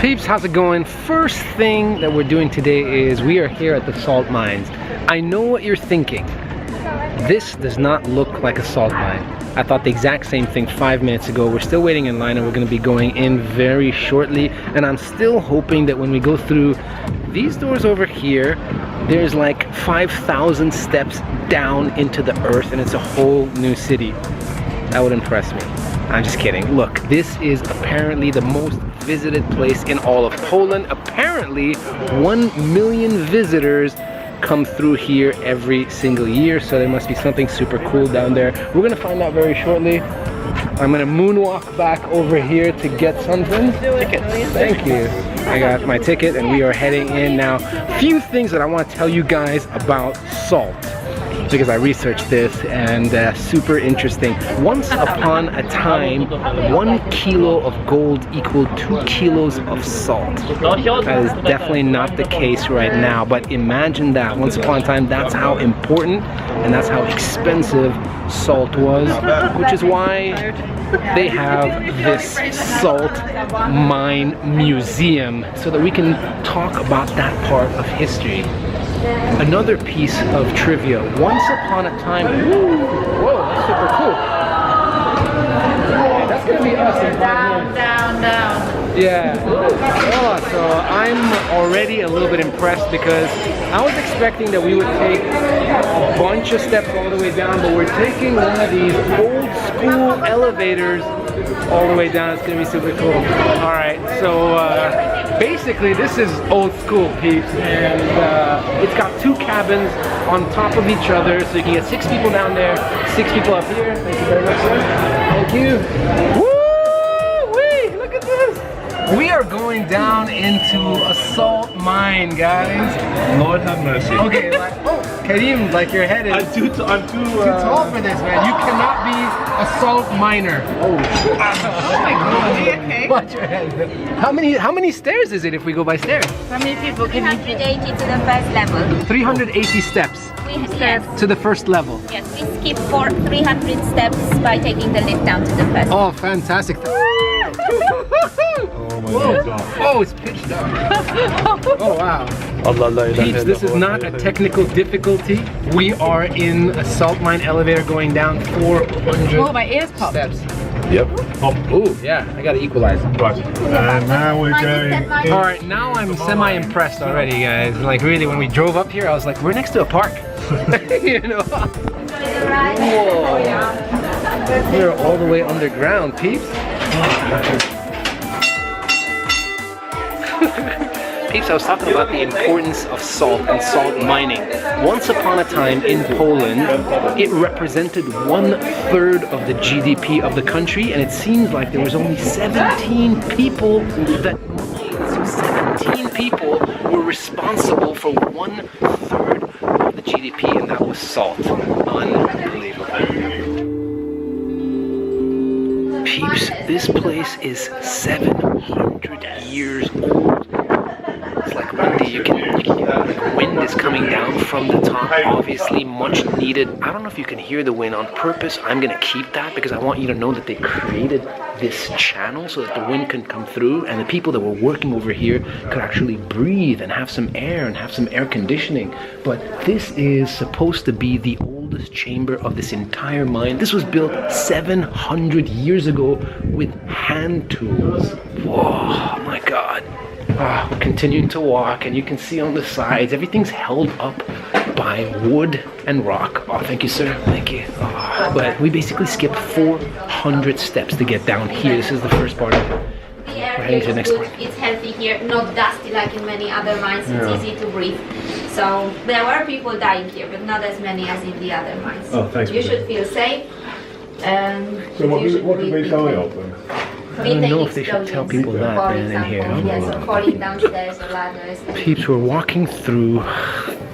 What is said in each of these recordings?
Peeps, how's it going? First thing that we're doing today is we are here at the salt mines. I know what you're thinking. This does not look like a salt mine. I thought the exact same thing 5 minutes ago. We're still waiting in line and we're going to be going in very shortly. And I'm still hoping that when we go through these doors over here, there's like 5,000 steps down into the earth and it's a whole new city. That would impress me. I'm just kidding. Look, this is apparently the most visited place in all of Poland. Apparently, 1 million visitors come through here every single year, so there must be something super cool down there. We're gonna find out very shortly. I'm gonna moonwalk back over here to get something. Tickets. Thank you. I got my ticket and we are heading in now. A few things that I want to tell you guys about salt, because I researched this and super interesting. Once upon a time, 1 kilo of gold equaled 2 kilos of salt. That is definitely not the case right now, but imagine that. Once upon a time, that's how important and that's how expensive salt was, which is why they have this salt mine museum so that we can talk about that part of history. Another piece of trivia. Once upon a time, whoa, that's super cool. That's gonna be us in 5 minutes. Down. Yeah. Oh, so I'm already a little bit impressed because I was expecting that we would take a bunch of steps all the way down, but we're taking one of these old school elevators all the way down. It's gonna be super cool. All right, so basically this is old school, peeps, and it's got 2 cabins on top of each other, so you can get 6 people down there, 6 people up here. Thank you very much, sir. Thank you. Woo-wee, look at this. We are going down into a salt mine, guys. Lord have mercy. Okay, like, oh, Karim, like your head is I'm too tall for this, man. You cannot be a salt miner. Oh my God. Okay. Watch your head. How many stairs is it if we go by stairs? How many people can you 380 to the first level. 380 steps Yes. to the first level. Yes, we skip 300 steps by taking the lift down to the first. Oh, fantastic. Oh my God. Oh, it's pitch dark. Oh, wow. Peeps, this is not a technical difficulty. We are in a salt mine elevator going down 400 Oh, my ears popped. steps. Yep. Oh, yeah, I gotta equalize. Right. And now we're going in. All right, now I'm semi-impressed already, guys. Like really, when we drove up here, I was like, we're next to a park. You know? Whoa. We're all the way underground, peeps. Peeps, I was talking about the importance of salt and salt mining. Once upon a time in Poland, it represented 1/3 of the GDP of the country, and it seems like there was only 17 people that mined. So 17 people were responsible for 1/3 of the GDP, and that was salt. Unbelievable. Peeps, this place is 700 years old. It's like windy, you can like wind is coming down from the top, obviously much needed. I don't know if you can hear the wind on purpose. I'm gonna keep that because I want you to know that they created this channel so that the wind can come through and the people that were working over here could actually breathe and have some air and have some air conditioning. But this is supposed to be the oldest chamber of this entire mine. This was built 700 years ago with hand tools. Whoa, my God. We're continuing to walk and you can see on the sides, everything's held up by wood and rock. Oh, thank you, sir. Thank you. Oh, but we basically skipped 400 steps to get down here. This is the first part of it. The air here is good, it's healthy here, not dusty like in many other mines, it's easy to breathe. So there were people dying here, but not as many as in the other mines. Oh, thanks. You should feel safe. So what did we die of then? I don't know if they should tell people that, man, in here. Yes, or falling downstairs or ladders. Peeps, we're walking through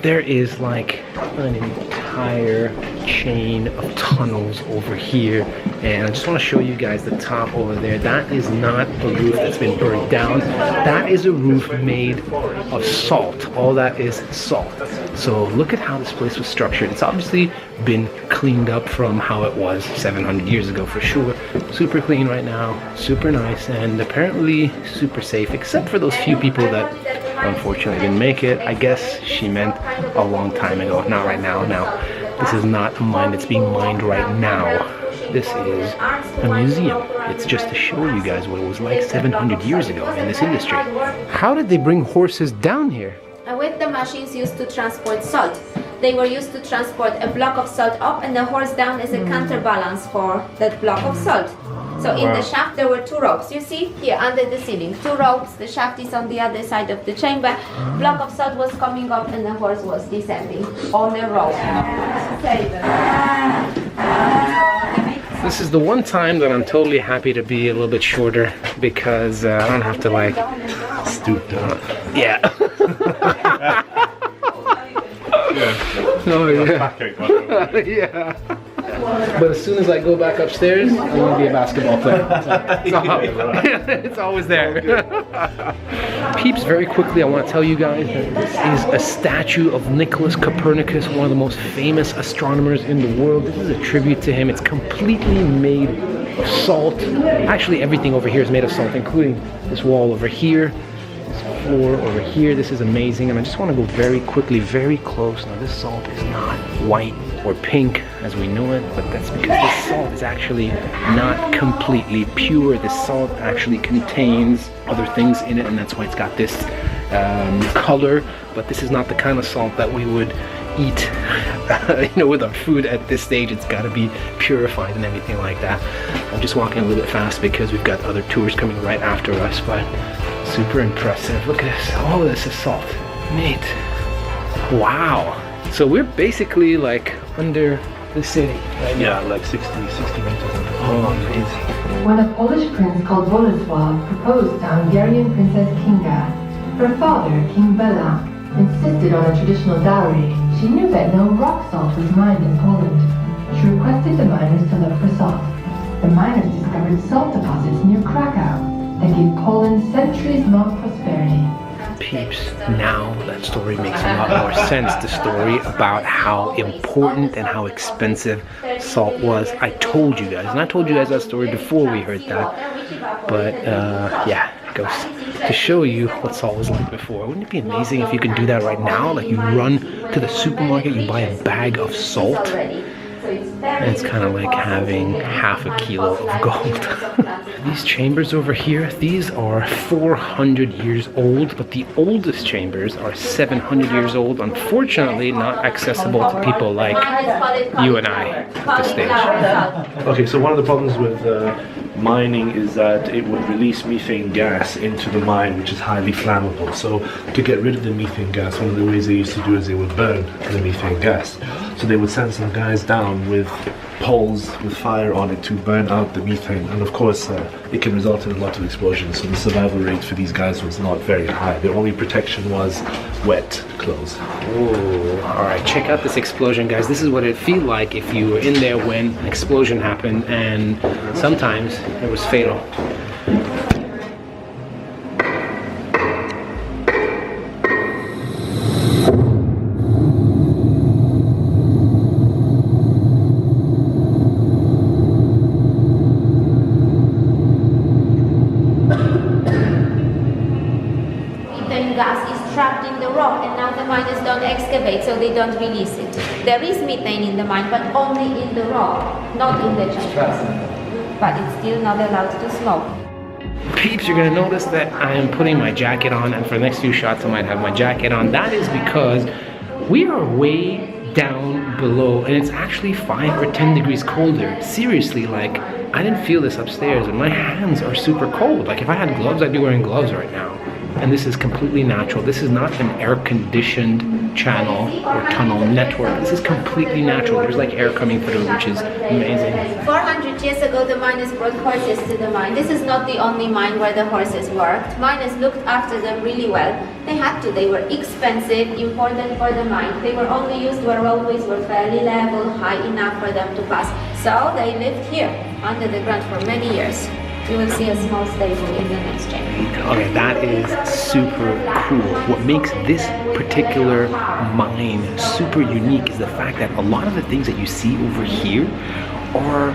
there is like an entire chain of tunnels over here, and I just want to show you guys the top over there. That is not a roof that's been burnt down. That is a roof made of salt. All that is salt. So look at how this place was structured. It's obviously been cleaned up from how it was 700 years ago for sure. Super clean right now, super nice, and apparently super safe, except for those few people that unfortunately didn't make it. I guess she meant a long time ago, not right now. Now, this is not a mine that's being mined right now. This is a museum. It's just to show you guys what it was like 700 years ago in this industry. How did they bring horses down here? With the machines used to transport salt. They were used to transport a block of salt up and the horse down as a counterbalance for that block of salt. So in the shaft there were 2 ropes. You see here under the ceiling, 2 ropes. The shaft is on the other side of the chamber. Block of salt was coming up and the horse was descending on a rope. This is the one time that I'm totally happy to be a little bit shorter because I don't have to like stoop down. Yeah. Oh yeah. Yeah. But as soon as I go back upstairs, I'm gonna be a basketball player. It's always there. Peeps, very quickly, I want to tell you guys that this is a statue of Nicholas Copernicus, one of the most famous astronomers in the world. This is a tribute to him. It's completely made of salt. Actually, everything over here is made of salt, including this wall over here. Floor over here. This is amazing, and I just want to go very quickly, very close. Now this salt is not white or pink as we know it, but that's because this salt is actually not completely pure. This salt actually contains other things in it, and that's why it's got this color. But this is not the kind of salt that we would eat with our food at this stage. It's got to be purified and everything like that. I'm just walking a little bit fast because we've got other tours coming right after us, but super impressive. Look at this. All of this is salt. Neat. Wow. So we're basically like under the city right now. Yeah, like 60 meters. Oh, amazing. When a Polish prince called Bolesław proposed to Hungarian Princess Kinga, her father, King Bela, insisted on a traditional dowry. She knew that no rock salt was mined in Poland. She requested the miners to look for salt. The miners discovered salt deposits near Krakow that gave Poland centuries-long prosperity. Peeps, now that story makes a lot more sense. The story about how important and how expensive salt was. I told you guys, and I told you guys that story before we heard that. But yeah, it goes to show you what salt was like before. Wouldn't it be amazing if you could do that right now? Like you run to the supermarket, you buy a bag of salt, and it's kind of like having half a kilo of gold. These chambers over here, these are 400 years old, but the oldest chambers are 700 years old. Unfortunately, not accessible to people like you and I at this stage. Okay, so one of the problems with mining is that it would release methane gas into the mine, which is highly flammable. So to get rid of the methane gas, one of the ways they used to do is they would burn the methane gas. So they would send some guys down with poles with fire on it to burn out the methane, and of course it can result in a lot of explosions, so the survival rate for these guys was not very high. Their only protection was wet clothes. Ooh, alright, check out this explosion, guys. This is what it'd feel like if you were in there when an explosion happened, and sometimes it was fatal. Gas is trapped in the rock, and now the miners don't excavate, so they don't release it. There is methane in the mine, but only in the rock, not in the chambers. But it's still not allowed to smoke. Peeps, you're gonna notice that I am putting my jacket on, and for the next few shots I might have my jacket on. That is because we are way down below, and it's actually 5 or 10 degrees colder. Seriously, like, I didn't feel this upstairs, and my hands are super cold. Like, if I had gloves, I'd be wearing gloves right now. and this is completely natural. This is not an air-conditioned channel or tunnel network. This is completely natural. There's like air coming through, which is amazing. 400 years ago, the miners brought horses to the mine. This is not the only mine where the horses worked. Miners looked after them really well. They had to. They were expensive, important for the mine. They were only used where roadways were fairly level, high enough for them to pass. So they lived here, under the ground for many years. You will see a small stable in the next chamber. Okay, that is super cool. What makes this particular mine super unique is the fact that a lot of the things that you see over here are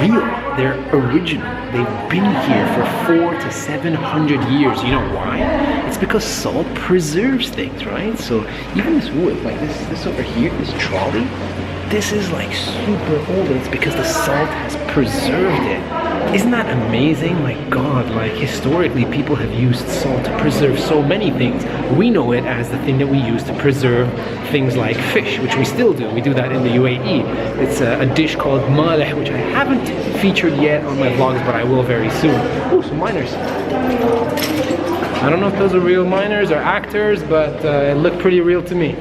real. They're original. They've been here for 400 to 700 years. You know why? It's because salt preserves things, right? So even this wood, like this over here, this trolley, this is like super old, and it's because the salt has preserved it. Isn't that amazing? My God, like historically people have used salt to preserve so many things. We know it as the thing that we use to preserve things like fish, which we still do. We do that in the UAE. It's a dish called maleh, which I haven't featured yet on my vlogs, but I will very soon. Oh, some miners. I don't know if those are real miners or actors, but it looked pretty real to me.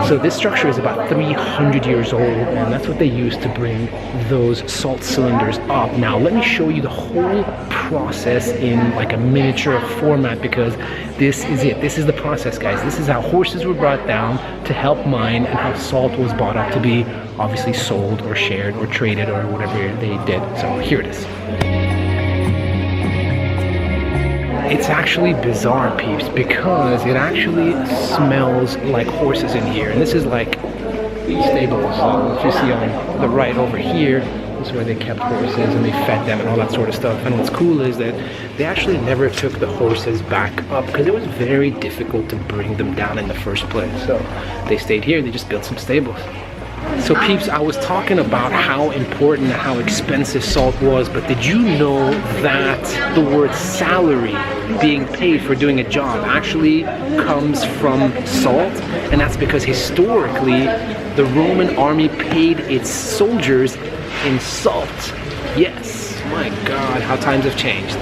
So this structure is about 300 years old, and that's what they used to bring those salt cylinders up. Now let me show you the whole process in like a miniature format, because this is it. This is the process, guys. This is how horses were brought down to help mine, and how salt was brought up to be obviously sold or shared or traded or whatever they did. So here it is. It's actually bizarre, peeps, because it actually smells like horses in here. And this is like stables. If you see on the right over here, this is where they kept horses and they fed them and all that sort of stuff. And what's cool is that they actually never took the horses back up because it was very difficult to bring them down in the first place. So they stayed here, they just built some stables. So peeps, I was talking about how important and how expensive salt was, but did you know that the word salary, being paid for doing a job, actually comes from salt? And that's because historically the Roman army paid its soldiers in salt. Yes, my God, how times have changed.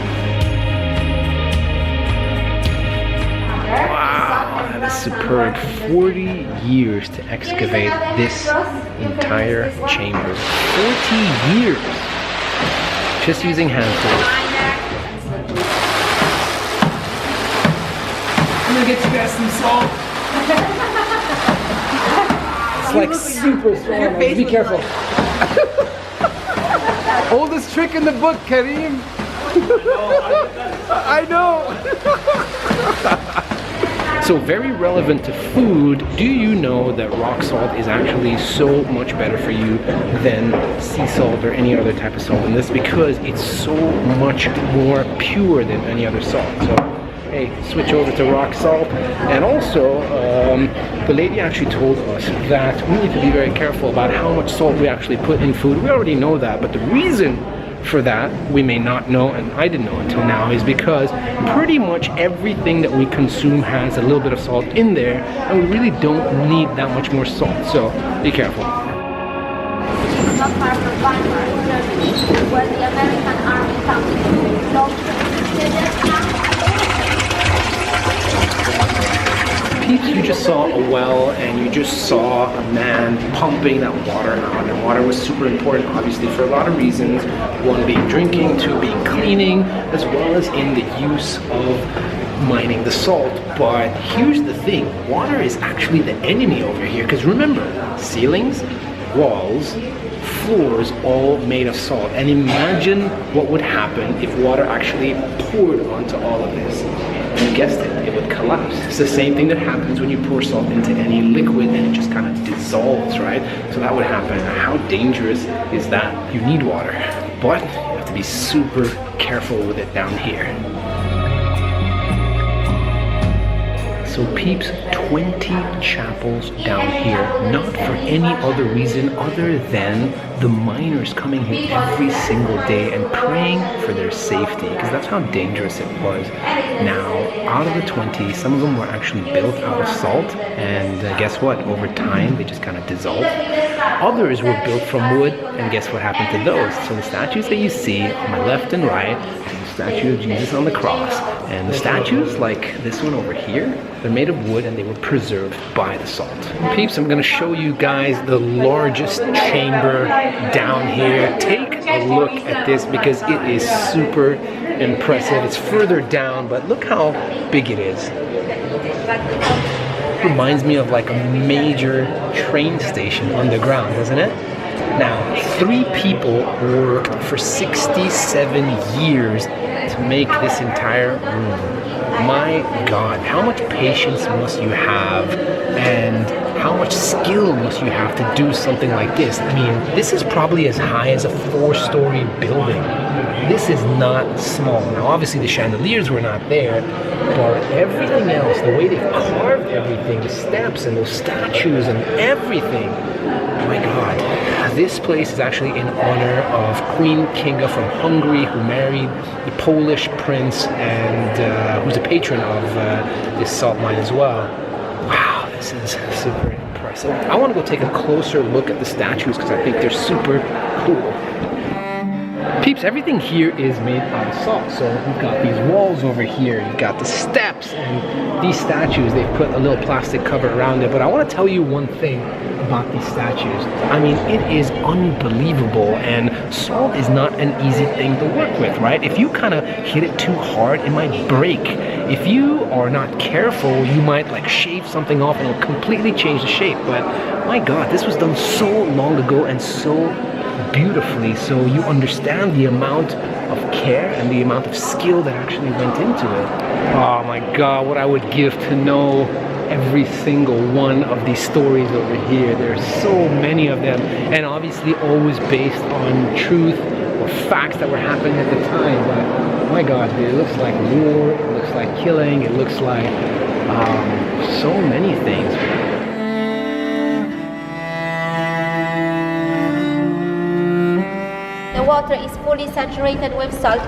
That is superb. 40 years to excavate this entire chamber. 40 years! Just using hand tools. I'm gonna get you guys some salt. It's like super strong. Be careful. Oldest trick in the book, Kareem. I know. So very relevant to food, do you know that rock salt is actually so much better for you than sea salt or any other type of salt? And that's because it's so much more pure than any other salt. So, hey, switch over to rock salt. And also, the lady actually told us that we need to be very careful about how much salt we actually put in food. We already know that, but the reason for that, we may not know, and I didn't know until now, is because pretty much everything that we consume has a little bit of salt in there, and we really don't need that much more salt, so be careful. Not far from Weimar, Germany, where the American army Peeps, you just saw a well, and you just saw a man pumping that water out, and water was super important, obviously, for a lot of reasons. One being drinking, two being cleaning, as well as in the use of mining the salt. But here's the thing, water is actually the enemy over here, because remember, ceilings, walls, floors, all made of salt. And imagine what would happen if water actually poured onto all of this. You guessed it, it would collapse. It's the same thing that happens when you pour salt into any liquid, and it just kind of dissolves, right? So that would happen. How dangerous is that? You need water, but you have to be super careful with it down here. So peeps, 20 chapels down here, not for any other reason other than the miners coming here every single day and praying for their safety, because that's how dangerous it was. Now, out of the 20, some of them were actually built out of salt, and guess what? Over time, they just kind of dissolved. Others were built from wood, and guess what happened to those? So the statues that you see on my left and right, the statue of Jesus on the cross, and the statues like this one over here, they're made of wood and they were preserved by the salt. Peeps, I'm gonna show you guys the largest chamber down here. Take a look at this because it is super impressive. It's further down, but look how big it is. Reminds me of like a major train station underground, doesn't it? Now, 3 people worked for 67 years to make this entire room. My God, how much patience must you have, and how much skill must you have to do something like this? I mean, this is probably as high as a 4-story building. This is not small. Now, obviously the chandeliers were not there, but everything else, the way they've carved everything, the steps and those statues and everything, oh my God. This place is actually in honor of Queen Kinga from Hungary, who married the Polish prince and who's a patron of this salt mine as well. Wow, this is super impressive. I want to go take a closer look at the statues because I think they're super cool. Peeps, everything here is made out of salt. So you've got these walls over here, you've got the steps, and these statues, they've put a little plastic cover around it. But I want to tell you one thing about these statues. I mean, it is unbelievable, and salt is not an easy thing to work with, right? If you kind of hit it too hard, it might break. If you are not careful, you might like shave something off and it'll completely change the shape. But my God, this was done so long ago and so beautifully, so you understand the amount of care and the amount of skill that actually went into it. Oh my God, what I would give to know every single one of these stories over here. There's so many of them, and obviously always based on truth or facts that were happening at the time. But my God, dude, it looks like war, it looks like killing, it looks like so many things. The water is fully saturated with salt,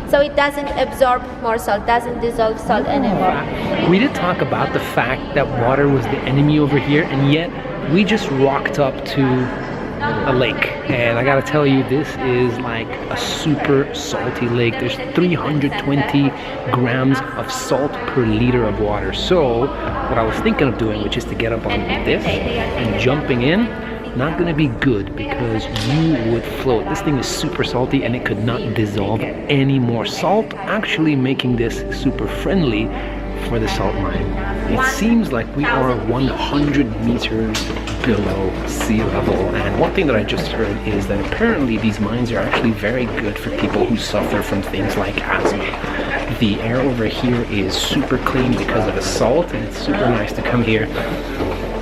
so it doesn't absorb more salt, doesn't dissolve salt anymore. We did talk about the fact that water was the enemy over here, and yet we just rocked up to a lake, and I gotta tell you, this is like a super salty lake. There's 320 grams of salt per liter of water. So what I was thinking of doing, which is to get up on this and jumping in, not gonna be good because you would float. This thing is super salty and it could not dissolve any more salt, actually making this super friendly for the salt mine. It seems like we are 100 meters below sea level, and one thing that I just heard is that apparently these mines are actually very good for people who suffer from things like asthma. The air over here is super clean because of the salt, and it's super nice to come here,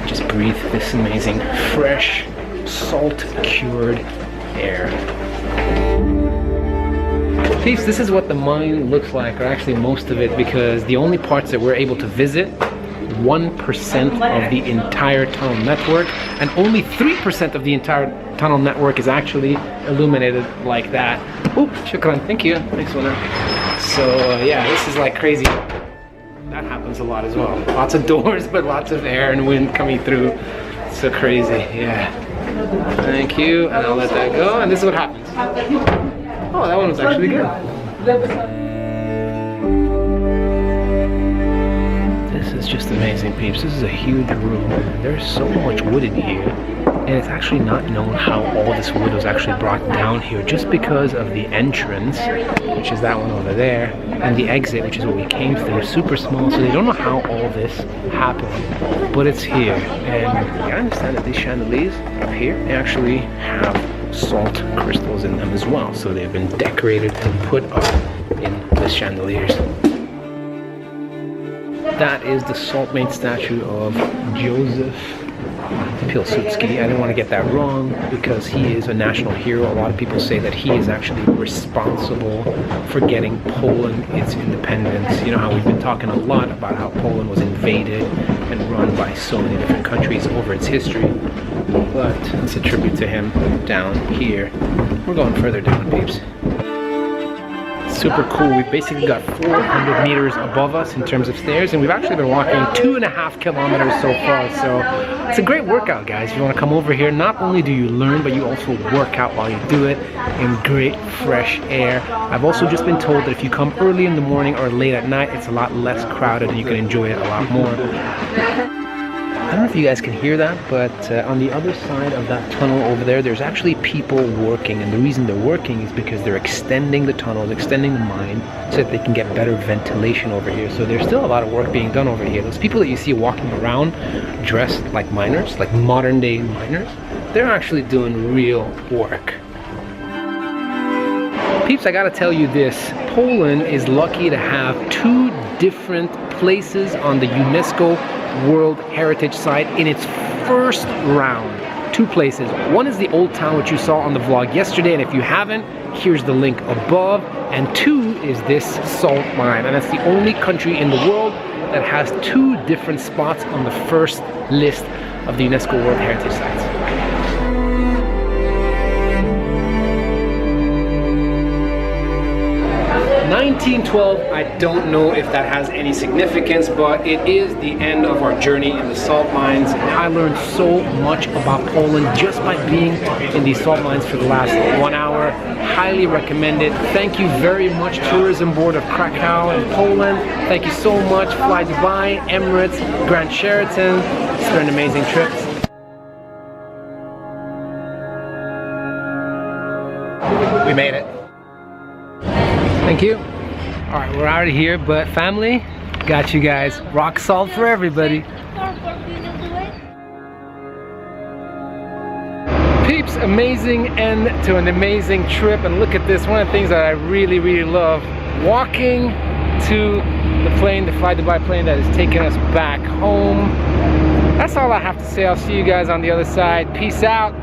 just breathe this amazing, fresh, salt-cured air. Peeps, this is what the mine looks like, or actually most of it, because the only parts that we're able to visit, 1% of the entire tunnel network, and only 3% of the entire tunnel network is actually illuminated like that. Oop, shukran, thank you. Thanks, winner. So yeah, this is like crazy. That happens a lot as well. Lots of doors, but lots of air and wind coming through. It's so crazy, yeah. Thank you, and I'll let that go, and this is what happens. Oh, that one was actually good. This is just amazing, peeps. This is a huge room. There's so much wood in here, and it's actually not known how all this wood was actually brought down here, just because of the entrance, which is that one over there, and the exit, which is what we came through, super small, so they don't know how all this happened, but it's here. And I understand that these chandeliers up here, they actually have salt crystals in them as well, so they've been decorated and put up in the chandeliers. That is the salt made statue of Joseph Pilsudski. I didn't want to get that wrong because he is a national hero. A lot of people say that he is actually responsible for getting Poland its independence. You know how we've been talking a lot about how Poland was invaded and run by so many different countries over its history. But it's a tribute to him down here. We're going further down, peeps. Super cool. We've basically got 400 meters above us in terms of stairs, and we've actually been walking 2.5 kilometers so far. So it's a great workout, guys. If you want to come over here, not only do you learn, but you also work out while you do it in great fresh air. I've also just been told that if you come early in the morning or late at night, it's a lot less crowded and you can enjoy it a lot more. I don't know if you guys can hear that, but on the other side of that tunnel over there, there's actually people working, and the reason they're working is because they're extending the tunnels, extending the mine, so that they can get better ventilation over here. So there's still a lot of work being done over here. Those people that you see walking around dressed like miners, like modern day miners, they're actually doing real work. Peeps, I gotta tell you this, Poland is lucky to have 2 different places on the UNESCO World Heritage Site in its first round. 2 places. One is the old town, which you saw on the vlog yesterday, and if you haven't, here's the link above. And 2 is this salt mine, and that's the only country in the world that has 2 different spots on the first list of the UNESCO World Heritage Sites. 1912, I don't know if that has any significance, but it is the end of our journey in the salt mines. I learned so much about Poland just by being in these salt mines for the last 1 hour. Highly recommend it. Thank you very much, Tourism Board of Krakow and Poland. Thank you so much, Fly Dubai, Emirates, Grand Sheraton. It's been an amazing trip. We made it. Thank you. All right, we're out of here, but family, got you guys. Rock salt for everybody. Peeps, amazing end to an amazing trip, and look at this. One of the things that I really, really love, walking to the plane, the Fly Dubai plane that is taking us back home. That's all I have to say. I'll see you guys on the other side. Peace out.